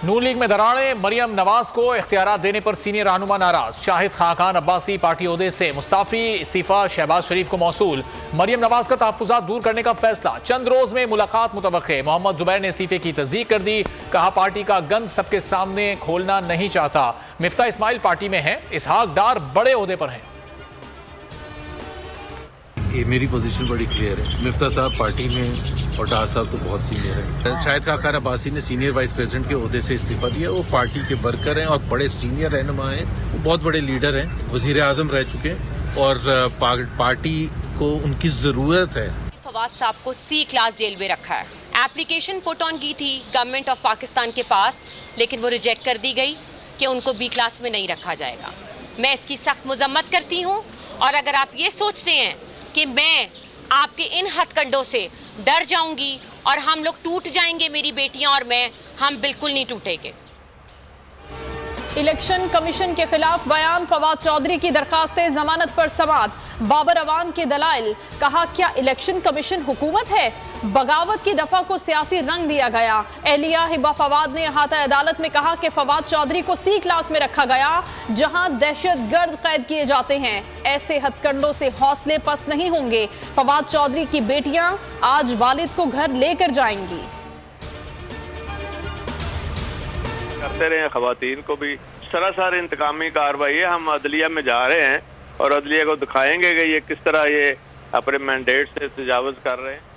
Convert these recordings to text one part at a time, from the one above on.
नून league में दरारें, मरियम नवाज को इख्तियारात देने पर सीनियर रहनुमा नाराज। शाहिद खाकान अब्बासी पार्टी ओहदे से मुस्ताफी, इस्तीफा शहबाज शरीफ को मौसूल। मरियम नवाज का तहफ्फुजात दूर करने का फैसला, चंद रोज में मुलाकात मुतवक्के। मोहम्मद जुबैर ने इस्तीफे की तस्दीक कर दी, कहा पार्टी का गंद सबके सामने खोलना नहीं चाहता। मिफ्ता इस्माइल पार्टी में है, इसहाक डार बड़े ओहदे पर हैं। ये मेरी पोजीशन बड़ी क्लियर है। मिफ्ता साहब पार्टी में और डार साहब तो बहुत सीनियर है। शाहिद खाकान अब्बासी ने सीनियर वाइस प्रेसिडेंट के ओहदे से इस्तीफा दिया। वो पार्टी के वर्कर हैं और बड़े सीनियर रहनुमा हैं, वो बहुत बड़े लीडर हैं, वजीर आजम रह चुके हैं और पार्टी को उनकी जरूरत है। फवाद साहब को C क्लास जेल में रखा है। एप्लीकेशन पुट ऑन की थी गवर्नमेंट ऑफ पाकिस्तान के पास, लेकिन वो रिजेक्ट कर दी गई कि उनको B क्लास में नहीं रखा जाएगा। मैं इसकी सख्त मजम्मत करती हूँ और अगर आप ये सोचते हैं कि मैं आपके इन हथकंडों से डर जाऊंगी और हम लोग टूट जाएंगे, मेरी बेटियां और मैं, हम बिल्कुल नहीं टूटेंगे। इलेक्शन कमीशन के खिलाफ बयान, फवाद चौधरी की दरखास्तें जमानत पर समाअत। बाबर अवान के दलाइल, कहा क्या इलेक्शन कमीशन हुकूमत है? बगावत की दफा को सियासी रंग दिया गया। एहलिया हिबा फवाद ने अहाता अदालत में कहा कि फवाद चौधरी को C क्लास में रखा गया जहां दहशतगर्द कैद किए जाते हैं। ऐसे हथकंडों से हौसले पस्त नहीं होंगे। फवाद चौधरी की बेटियां आज वालिद को घर लेकर जाएंगी। करते रहे खवातीन को भी सरासर इंतकामी कार्रवाई है। हम अदलिया में जा रहे हैं और अदलिया को दिखाएंगे कि ये किस तरह ये अपने मैंडेट से तजावुज कर रहे हैं।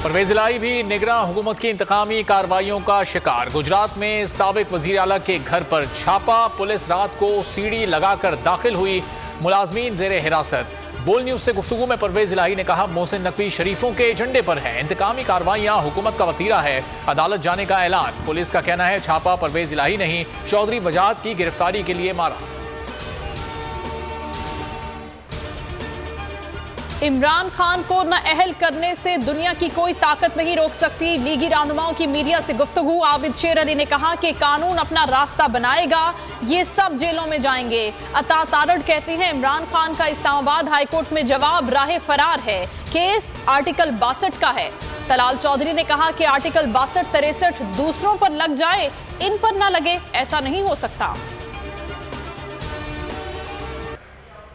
परवेज इलाही भी निगरान हुकूमत की इंतकामी कार्रवाइयों का शिकार। गुजरात में साबिक वजीर आला के घर पर छापा, पुलिस रात को सीढ़ी लगाकर दाखिल हुई, मुलाजमीन जेर हिरासत। बोल न्यूज से गुफ्तगू में परवेज इलाही ने कहा मोहसिन नकवी शरीफों के एजेंडे पर है, इंतकामी कार्रवाइयां हुकूमत का वतीरा है, अदालत जाने का ऐलान। पुलिस का कहना है छापा परवेज इलाही नहीं, चौधरी वजाहत की गिरफ्तारी के लिए मारा। इमरान खान को न अहल करने से दुनिया की कोई ताकत नहीं रोक सकती। लीगी रहनुमाओं की मीडिया से गुफ्तगू, आबिद शेर अली ने कहा कि कानून अपना रास्ता बनाएगा, ये सब जेलों में जाएंगे। अता तारड़ कहती हैं इमरान खान का इस्लामाबाद हाईकोर्ट में जवाब राह फरार है, केस आर्टिकल 62 का है। तलाल चौधरी ने कहा कि आर्टिकल 62-63 दूसरों पर लग जाए, इन पर ना लगे, ऐसा नहीं हो सकता।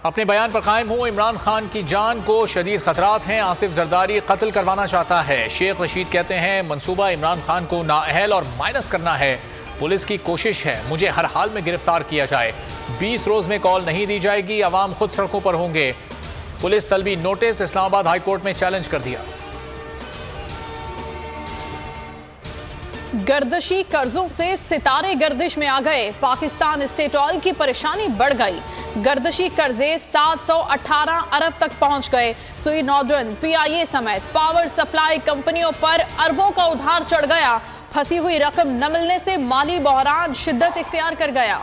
अपने बयान पर कायम हूं, इमरान खान की जान को शदीद खतरात हैं, आसिफ जरदारी कत्ल करवाना चाहता है। शेख रशीद कहते हैं मंसूबा इमरान खान को नाअहल और माइनस करना है, पुलिस की कोशिश है मुझे हर हाल में गिरफ्तार किया जाए। 20 रोज में कॉल नहीं दी जाएगी, अवाम खुद सड़कों पर होंगे। पुलिस तलबी नोटिस इस्लामाबाद हाईकोर्ट में चैलेंज कर दिया। गर्दशी कर्जों से सितारे गर्दिश में आ गए, पाकिस्तान स्टेट ऑयल की परेशानी बढ़ गई। गर्दशी कर्जे 718 अरब तक पहुंच गए। सुई नॉर्दर्न, PIA समेत पावर सप्लाई कंपनियों पर अरबों का उधार चढ़ गया। फंसी हुई रकम न मिलने से माली बहरान शिद्दत इख्तियार कर गया।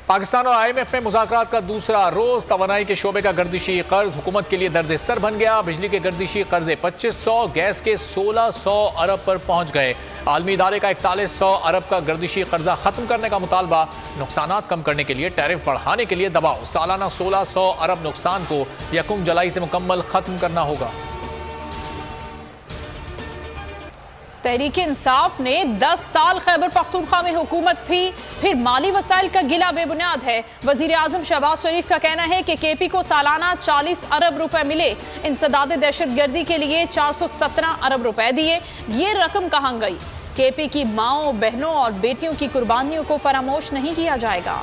पाकिस्तान और IMF में मुज़ाकरात का दूसरा रोज। तवानाई के शोबे का गर्दिशी कर्ज हुकूमत के लिए दर्द सर बन गया। बिजली के गर्दिशी कर्जे 2500, गैस के 1600 अरब पर पहुंच गए। आलमी इदारे का 4100 अरब का गर्दिशी कर्जा खत्म करने का मुतालबा। नुकसानात कम करने के लिए टैरिफ बढ़ाने के लिए दबाव। सालाना 1600 अरब नुकसान को 1 जुलाई से मुकम्मल खत्म करना होगा। तहरीक इंसाफ ने 10 साल खैबर पख्तूनख्वा में हुकूमत थी, फिर माली वसाइल का गिला बेबुनियाद है। वजीर आजम शहबाज शरीफ का कहना है कि KP को सालाना 40 अरब रुपए मिले। इंसदाद दहशतगर्दी के लिए 417 अरब रुपए दिए, ये रकम कहां गई? KP की माओं, बहनों और बेटियों की कुर्बानियों को फरामोश नहीं किया जाएगा।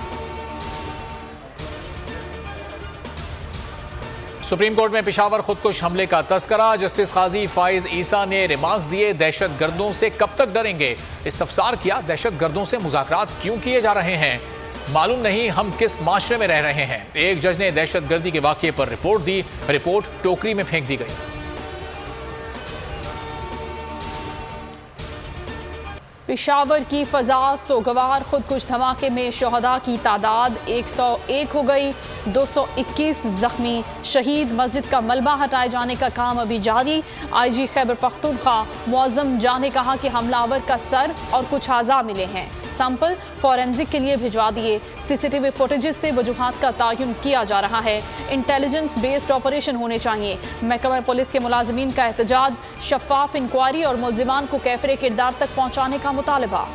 सुप्रीम कोर्ट में पेशावर खुदकुश हमले का तस्करा। जस्टिस काजी फाइज ईसा ने रिमार्क्स दिए, दहशत गर्दों से कब तक डरेंगे? इस्तफसार किया, दहशत गर्दों से मुज़ाकरात क्यों किए जा रहे हैं? मालूम नहीं हम किस माशरे में रह रहे हैं। एक जज ने दहशत गर्दी के वाक़ये पर रिपोर्ट दी, रिपोर्ट टोकरी में फेंक दी गई। पेशावर की फजा सोगवार खुदकुश धमाके में शहदा की तादाद 101 हो गई, 221 जख्मी। शहीद मस्जिद का मलबा हटाए जाने का काम अभी जारी। IG खैबर पख्तूनख्वा मुअज़्ज़म जाह ने कहा कि हमलावर का सर और कुछ आज़ा मिले हैं। सैंपल फॉरेंसिक के लिए भिजवा दिए। सीसीटीवी फुटेजेस से वजूहात का तयन किया जा रहा है। इंटेलिजेंस बेस्ड ऑपरेशन होने चाहिए। महकमा पुलिस के मुलाजिमीन का एहतजाज, शफाफ इंक्वायरी और मुल्जिमान को कैफरे किरदार तक पहुंचाने का मुतालबा।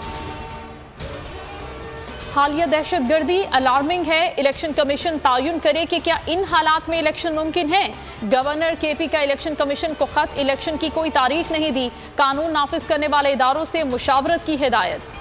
हालिया दहशतगर्दी अलार्मिंग है। इलेक्शन कमीशन तयन करे कि क्या इन हालात में इलेक्शन मुमकिन है। गवर्नर केपी का इलेक्शन कमीशन को खत, इलेक्शन की कोई तारीख नहीं दी। कानून नाफिज करने वाले इदारों से मुशावरत की हिदायत।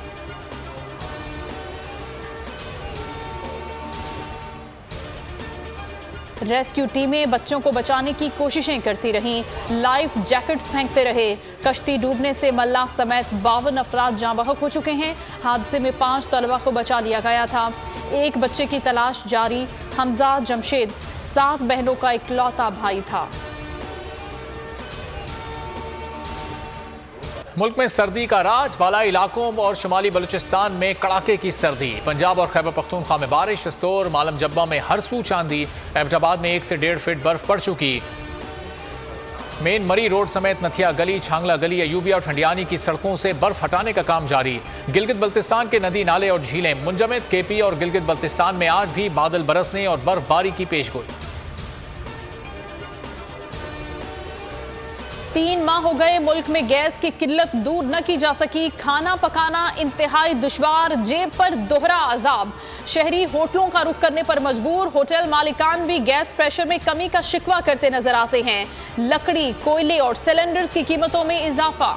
रेस्क्यू टीमें बच्चों को बचाने की कोशिशें करती रहीं। लाइफ जैकेट्स फेंकते रहे। कश्ती डूबने से मल्लाह समेत 52 अफराद जाँ बहक हो चुके हैं। हादसे में 5 तलबा को बचा लिया गया था। एक बच्चे की तलाश जारी। हमजा जमशेद 7 बहनों का इकलौता भाई था। मुल्क में सर्दी का राज, बालाई इलाकों और शुमाली बलूचिस्तान में कड़ाके की सर्दी। पंजाब और खैबर पख्तूनख्वा में बारिश, स्तोर मालम जब्बा में हर सू चांदी। एबटाबाद में 1 से 1.5 फीट बर्फ पड़ चुकी। मेन मरी रोड समेत नथिया गली, छांगला गली, अयूबिया और ठंडियानी की सड़कों से बर्फ हटाने का काम जारी। गिलगित बल्तिस्तान के नदी नाले और झीलें मुंजमद। केपी और गिलगित बल्तिस्तान में आज भी बादल बरसने और बर्फबारी की पेशगोई। 3 माह हो गए, मुल्क में गैस की किल्लत दूर न की जा सकी। खाना पकाना इंतहाई दुश्वार, जेब पर दोहरा अजाब। शहरी होटलों का रुख करने पर मजबूर। होटल मालिकान भी गैस प्रेशर में कमी का शिकवा करते नजर आते हैं। लकड़ी, कोयले और सिलेंडर्स की कीमतों में इजाफा।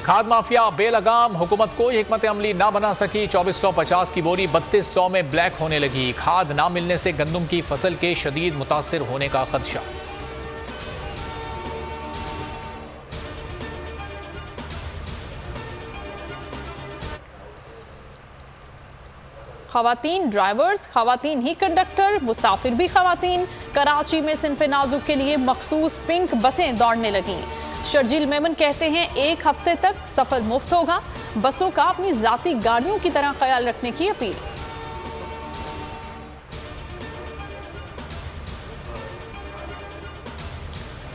खाद माफिया बेलगाम, हुकूमत कोई हिकमत अमली ना बना सकी। 2450 की बोरी 3200 में ब्लैक होने लगी। खाद ना मिलने से गंदम की फसल के शदीद मुतासिर होने का खदशा। खवातीन ड्राइवर्स, खवातीन ही कंडक्टर, मुसाफिर भी खवातीन। कराची में सिनफ नाजुक के लिए मखसूस पिंक बसें दौड़ने लगीं। शर्जील मेमन कहते हैं 1 हफ्ते तक सफर मुफ्त होगा। बसों का अपनी जाती गाड़ियों की तरह ख्याल रखने की अपील।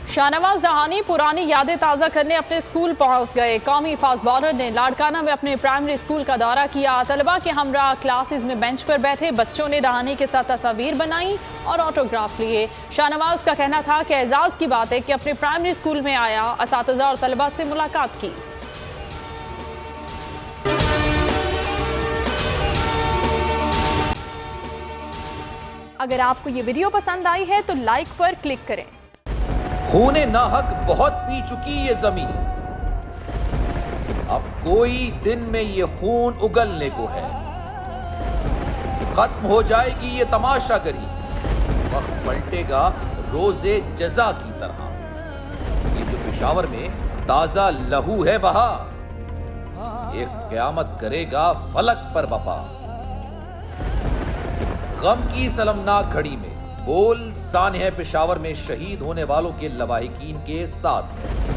शाहनवाज दहानी पुरानी यादें ताज़ा करने अपने स्कूल पहुंच गए। कौमी फास्ट बॉलर ने लाड़काना में अपने प्राइमरी स्कूल का दौरा किया। तलबा के हमरा क्लासेस में बेंच पर बैठे बच्चों ने दहानी के साथ तस्वीर बनाई और ऑटोग्राफ लिए। शाहनवाज का कहना था कि एजाज की बात है कि अपने प्राइमरी स्कूल में आया, असातिज़ा और तलबा से मुलाकात की। अगर आपको ये वीडियो पसंद आई है तो लाइक पर क्लिक करें। खूने नाहक बहुत पी चुकी ये जमीन, अब कोई दिन में ये खून उगलने को है। खत्म हो जाएगी ये तमाशागरी, वक्त पलटेगा रोजे जजा की तरह। ये जो पेशावर में ताजा लहू है बहा, एक क़यामत करेगा फलक पर बपा। गम की सलमनाक घड़ी में बोल सानह पेशावर में शहीद होने वालों के लवाहिकीन के साथ